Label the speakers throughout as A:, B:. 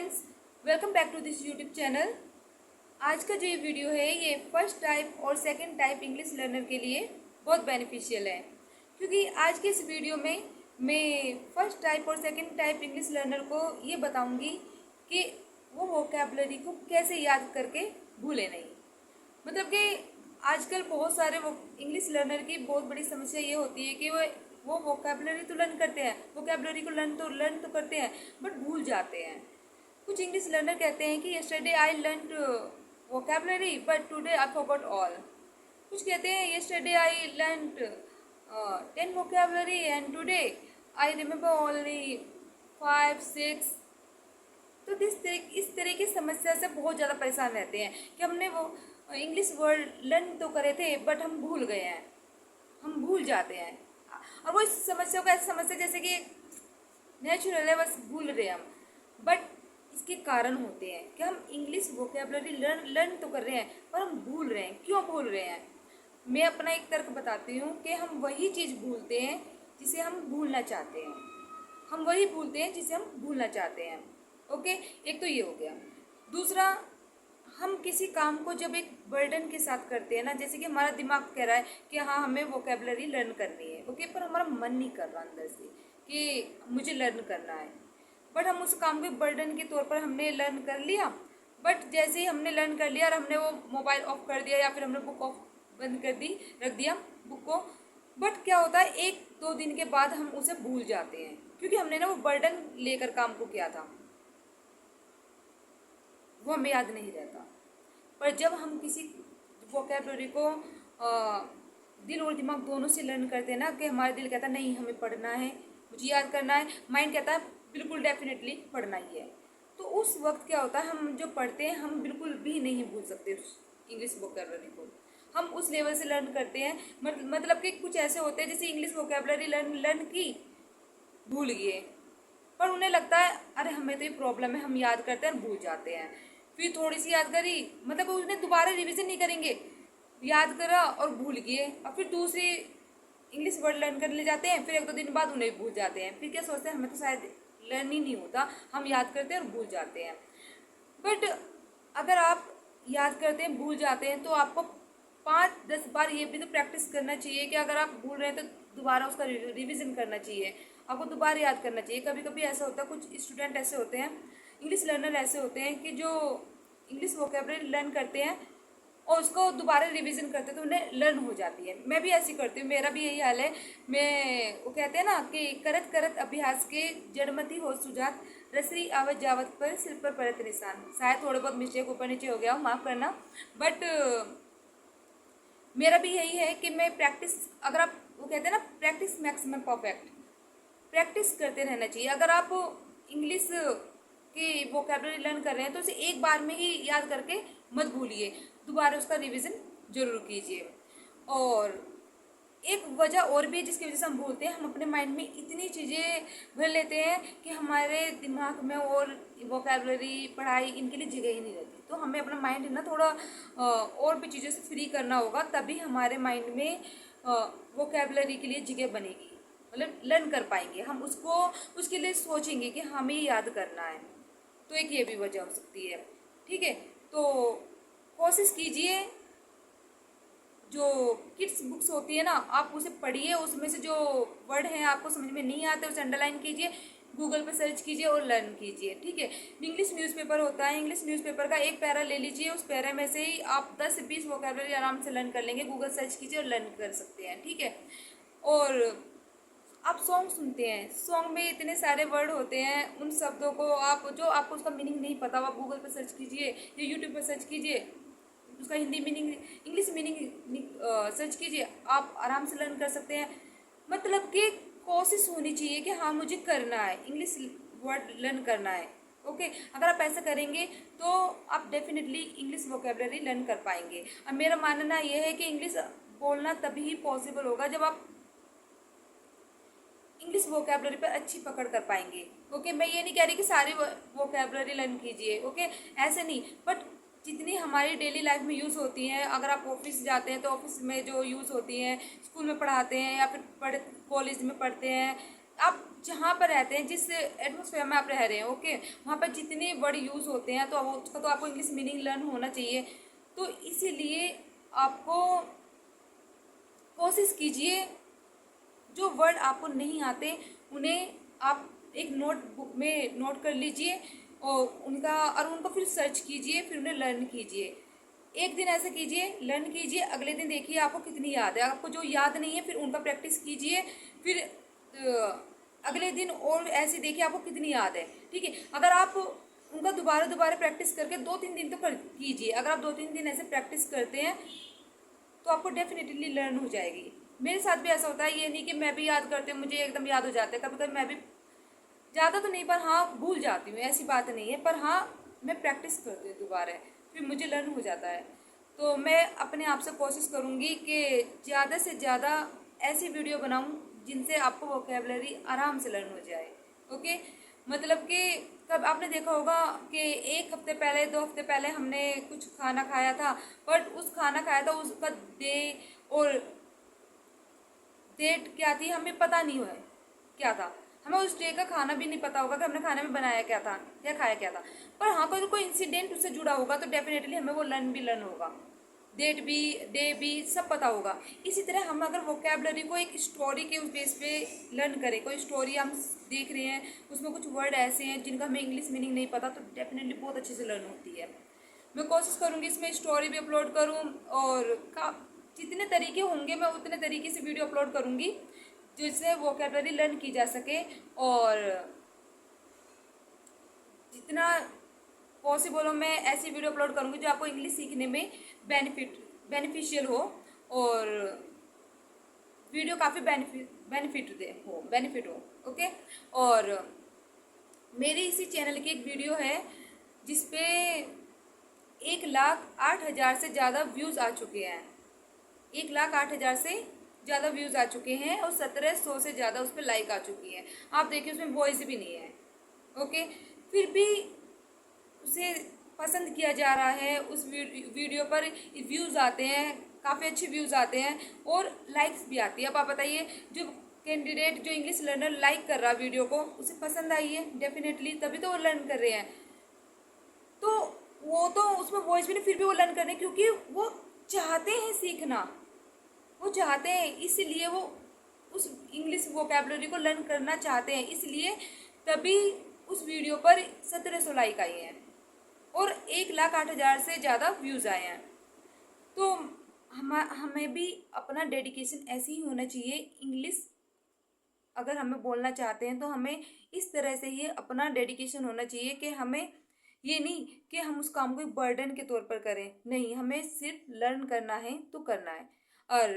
A: Friends, welcome back to this YouTube channel. आज का जो ये वीडियो है ये फर्स्ट टाइप और सेकंड टाइप इंग्लिश लर्नर के लिए बहुत बेनिफिशियल है, क्योंकि आज के इस वीडियो में मैं फर्स्ट टाइप और सेकंड टाइप इंग्लिश लर्नर को ये बताऊंगी कि वो वोकैबुलरी को कैसे याद करके भूले नहीं। मतलब कि आजकल बहुत सारे वो इंग्लिश लर्नर की बहुत बड़ी समस्या ये होती है कि वो वोकैबुलरी तो लर्न करते हैं, वोकैबुलरी को लर्न तो करते हैं बट भूल जाते हैं। कुछ इंग्लिश लर्नर कहते हैं कि yesterday I learn vocabulary but today I forgot all. कुछ कहते हैं yesterday I learn 10 vocabulary and today I remember only 5-6। तो इस तरह की समस्या से बहुत ज़्यादा परेशान रहते हैं कि हमने वो इंग्लिश वर्ड लर्न तो करे थे बट हम भूल गए हैं, हम भूल जाते हैं। और वो इस समस्या को ऐसी समस्या जैसे कि नेचुरल है, बस भूल रहे हैं हम। बट इसके कारण होते हैं कि हम इंग्लिश वोकैबुलरी लर्न तो कर रहे हैं पर हम भूल रहे हैं। क्यों भूल रहे हैं? मैं अपना एक तर्क बताती हूँ कि हम वही चीज़ भूलते हैं जिसे हम भूलना चाहते हैं। हम वही भूलते हैं जिसे हम भूलना चाहते हैं। ओके, एक तो ये हो गया। दूसरा, हम किसी काम को जब एक बर्डन के साथ करते हैं ना, जैसे कि हमारा दिमाग कह रहा है कि हाँ हमें वोकैबुलरी लर्न करनी है, ओके, पर हमारा मन नहीं कर रहा अंदर से कि मुझे लर्न करना है। बट हम उस काम को बर्डन के तौर पर हमने लर्न कर लिया, बट जैसे ही हमने लर्न कर लिया और हमने वो मोबाइल ऑफ कर दिया या फिर हमने बुक ऑफ बंद कर दी, रख दिया बुक को, बट क्या होता है 1-2 दिन के बाद हम उसे भूल जाते हैं क्योंकि हमने ना वो बर्डन लेकर काम को किया था, वो हमें याद नहीं रहता। पर जब हम किसी वोकैबुलरी को दिल और दिमाग दोनों से लर्न करते हैं ना, कि हमारा दिल कहता है नहीं हमें पढ़ना है, मुझे याद करना है, माइंड कहता है बिल्कुल डेफिनेटली पढ़ना ही है, तो उस वक्त क्या होता है हम जो पढ़ते हैं हम बिल्कुल भी नहीं भूल सकते उस इंग्लिश वोकैबुलरी को। हम उस लेवल से लर्न करते हैं, मतलब कि कुछ ऐसे होते हैं जैसे इंग्लिश वोकैबुलरी लर्न की, भूल गए, पर उन्हें लगता है अरे हमें तो ये प्रॉब्लम है, हम याद करते हैं भूल जाते हैं। फिर थोड़ी सी याद करी, मतलब उसने दोबारा रिवीजन नहीं करेंगे, याद करा और भूल गए, और फिर दूसरी इंग्लिश वर्ड लर्न करने जाते हैं, फिर 1-2 दिन बाद उन्हें भूल जाते हैं। फिर क्या सोचते हैं हमें तो शायद लर्न ही नहीं होता, हम याद करते हैं और भूल जाते हैं। बट अगर आप याद करते हैं भूल जाते हैं तो आपको 5-10 बार ये भी तो प्रैक्टिस करना चाहिए कि अगर आप भूल रहे हैं तो दोबारा उसका रिवीजन करना चाहिए, आपको दोबारा याद करना चाहिए। कभी कभी ऐसा होता है, कुछ स्टूडेंट ऐसे होते हैं, इंग्लिश लर्नर ऐसे होते हैं कि जो इंग्लिश वोकैबुलरी लर्न करते हैं और उसको दोबारा रिवीजन करते हैं तो उन्हें लर्न हो जाती है। मैं भी ऐसी करती हूँ, मेरा भी यही हाल है। मैं वो कहते हैं ना कि करत करत अभ्यास के जड़मती हो सुजात, रसरी आवत जावत पर सिर पर परत निशान। शायद थोड़े बहुत मिस्टेक ऊपर नीचे हो गया हो, माफ़ करना। बट मेरा भी यही है कि मैं प्रैक्टिस, अगर आप वो कहते हैं ना प्रैक्टिस मैक्सिमम परफेक्ट, प्रैक्टिस करते रहना चाहिए। अगर आप इंग्लिश की वोकैबुलरी लर्न कर रहे हैं तो उसे एक बार में ही याद करके मत भूलिए, दोबारा उसका रिवीजन जरूर कीजिए। और एक वजह और भी है जिसकी वजह से हम भूलते हैं, हम अपने माइंड में इतनी चीज़ें भर लेते हैं कि हमारे दिमाग में और वोकैबुलरी पढ़ाई इनके लिए जगह ही नहीं रहती। तो हमें अपना माइंड ना थोड़ा और भी चीज़ों से फ्री करना होगा, तभी हमारे माइंड में वोकैबुलरी के लिए जगह बनेगी, मतलब लर्न कर पाएंगे हम उसको, उसके लिए सोचेंगे कि हमें याद करना है। तो एक ये भी वजह हो सकती है। ठीक है, तो कोशिश कीजिए जो किड्स बुक्स होती है ना, आप उसे पढ़िए, उसमें से जो वर्ड हैं आपको समझ में नहीं आते उसे अंडरलाइन कीजिए, गूगल पे सर्च कीजिए और लर्न कीजिए। ठीक है, इंग्लिश न्यूज़पेपर होता है, इंग्लिश न्यूज़पेपर का एक पैरा ले लीजिए, उस पैरा में से ही आप 10 से 20 वोकैबुलरी आराम से लर्न कर लेंगे, गूगल सर्च कीजिए और लर्न कर सकते हैं। ठीक है, और आप सॉन्ग सुनते हैं, सॉन्ग में इतने सारे वर्ड होते हैं, उन शब्दों को आप जो आपको उसका मीनिंग नहीं पता हो आप गूगल पर सर्च कीजिए या यूट्यूब पर सर्च कीजिए, उसका Hindi meaning English meaning search कीजिए, आप आराम से लर्न कर सकते हैं। मतलब कि कोशिश होनी चाहिए कि हाँ मुझे करना है, इंग्लिश वर्ड लर्न करना है। ओके, अगर आप ऐसा करेंगे तो आप डेफिनेटली इंग्लिश वोकैबुलरी लर्न कर पाएंगे। और मेरा मानना यह है कि इंग्लिश बोलना तभी ही पॉसिबल होगा जब आप इंग्लिश वोकैबुलरी पर अच्छी पकड़ कर पाएंगे। ओके, मैं ये नहीं कह रही कि सारी वोकैबुलरी लर्न कीजिए, ओके, ऐसे नहीं, बट जितनी हमारी डेली लाइफ में यूज़ होती हैं, अगर आप ऑफिस जाते हैं तो ऑफिस में जो यूज़ होती हैं, स्कूल में पढ़ाते हैं या फिर कॉलेज में पढ़ते हैं, आप जहाँ पर रहते हैं, जिस एटमोसफेयर में आप रह रहे हैं, ओके, वहाँ पर जितने वर्ड यूज़ होते हैं तो उसका तो आपको इंग्लिश मीनिंग लर्न होना चाहिए। तो इसीलिए आपको कोशिश कीजिए, जो वर्ड आपको नहीं आते उन्हें आप एक नोटबुक में नोट कर लीजिए और उनको फिर सर्च कीजिए, फिर उन्हें लर्न कीजिए। एक दिन ऐसा कीजिए, लर्न कीजिए, अगले दिन देखिए आपको कितनी याद है। आपको जो याद नहीं है फिर उनका प्रैक्टिस कीजिए, फिर अगले दिन और ऐसे देखिए आपको कितनी याद है। ठीक है, अगर आप उनका दोबारा दोबारा प्रैक्टिस करके 2-3 दिन तो कर कीजिए। अगर आप 2-3 दिन ऐसे प्रैक्टिस करते हैं तो आपको डेफिनेटली लर्न हो जाएगी। मेरे साथ भी ऐसा होता है, ये नहीं कि मैं भी याद करती हूँ, मुझे एकदम याद हो जाता है। कभी कभी मैं भी ज़्यादा तो नहीं, पर हाँ भूल जाती हूँ, ऐसी बात नहीं है, पर हाँ मैं प्रैक्टिस करती हूँ दोबारा, फिर मुझे लर्न हो जाता है। तो मैं अपने आप से कोशिश करूँगी कि ज़्यादा से ज़्यादा ऐसी वीडियो बनाऊँ जिनसे आपको वोकेबलरी आराम से लर्न हो जाए। ओके, मतलब कि कब आपने देखा होगा कि 1 हफ्ते पहले 2 हफ्ते पहले हमने कुछ खाना खाया था, बट उस खाना खाया था उसका डे और डेट क्या थी हमें पता नहीं हुआ है क्या था। हमें उस डे का खाना भी नहीं पता होगा कि हमने खाने में बनाया क्या था या खाया क्या था। पर हाँ, कोई इंसिडेंट उससे जुड़ा होगा तो डेफिनेटली हमें वो लर्न होगा, डेट भी, डे भी, सब पता होगा। इसी तरह हम अगर वोकेबलरी को एक स्टोरी के बेस पे लर्न करें, कोई स्टोरी हम देख रहे हैं, उसमें कुछ वर्ड ऐसे हैं जिनका हमें इंग्लिश मीनिंग नहीं पता, तो डेफिनेटली बहुत अच्छे से लर्न होती है। मैं कोशिश करूँगी इसमें स्टोरी भी अपलोड करूँ, और जितने तरीके होंगे मैं उतने तरीके से वीडियो अपलोड करूँगी जिससे वोकेबलरी लर्न की जा सके, और जितना पॉसिबल हो मैं ऐसी वीडियो अपलोड करूँगी जो आपको इंग्लिश सीखने में बेनिफिशियल हो, और वीडियो काफ़ी बेनिफिट हो। ओके, और मेरे इसी चैनल की एक वीडियो है जिसपे 1,08,000 से ज़्यादा व्यूज़ आ चुके हैं। 1,08,000 से ज़्यादा व्यूज़ आ चुके हैं और 1,700 से ज़्यादा उस पर लाइक आ चुकी है। आप देखिए उसमें वॉइस भी नहीं है। ओके, फिर भी उसे पसंद किया जा रहा है, उस वीडियो पर व्यूज़ आते हैं, काफ़ी अच्छे व्यूज़ आते हैं और लाइक्स भी आती है। अब आप बताइए, जो कैंडिडेट, जो इंग्लिश लर्नर लाइक कर रहा है वीडियो को, उसे पसंद आई है डेफिनेटली, तभी तो वो लर्न कर रहे हैं। तो वो तो उसमें वॉइस भी नहीं, फिर भी वो लर्न कर रहे हैं क्योंकि वो चाहते हैं सीखना, वो चाहते हैं, इसलिए वो उस इंग्लिश वोकेबलरी को लर्न करना चाहते हैं, इसलिए तभी उस वीडियो पर 1,700 लाइक आई हैं और 1,08,000 से ज़्यादा व्यूज़ आए हैं। तो हमें भी अपना डेडिकेशन ऐसे ही होना चाहिए। इंग्लिश अगर हमें बोलना चाहते हैं तो हमें इस तरह से ही अपना डेडिकेशन होना चाहिए कि हमें ये नहीं कि हम उस काम को एक बर्डन के तौर पर करें। नहीं, हमें सिर्फ लर्न करना है तो करना है। और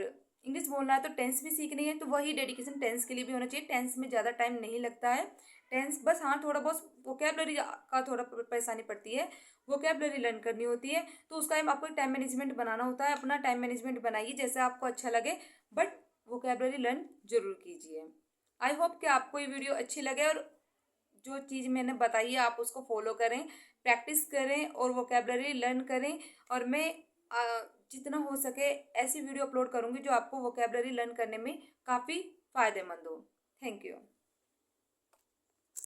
A: इंग्लिश बोलना है तो टेंस भी सीखनी है, तो वही डेडिकेशन टेंस के लिए भी होना चाहिए। टेंस में ज़्यादा टाइम नहीं लगता है। टेंस बस हाँ थोड़ा बहुत वोकेबलरी का थोड़ा परेशानी पड़ती है, वोकेबलरी लर्न करनी होती है, तो उस टाइम आपको टाइम मैनेजमेंट बनाना होता है। अपना टाइम मैनेजमेंट बनाइए जैसे आपको अच्छा लगे, बट वोकेबलरी लर्न जरूर कीजिए। आई होप कि आपको ये वीडियो अच्छी लगे और जो चीज़ मैंने बताई है आप उसको फॉलो करें, प्रैक्टिस करें और वोकेबलरी लर्न करें। और मैं जितना हो सके ऐसी वीडियो अपलोड करूँगी जो आपको वोकेबलरी लर्न करने में काफ़ी फ़ायदेमंद हो। Thank you.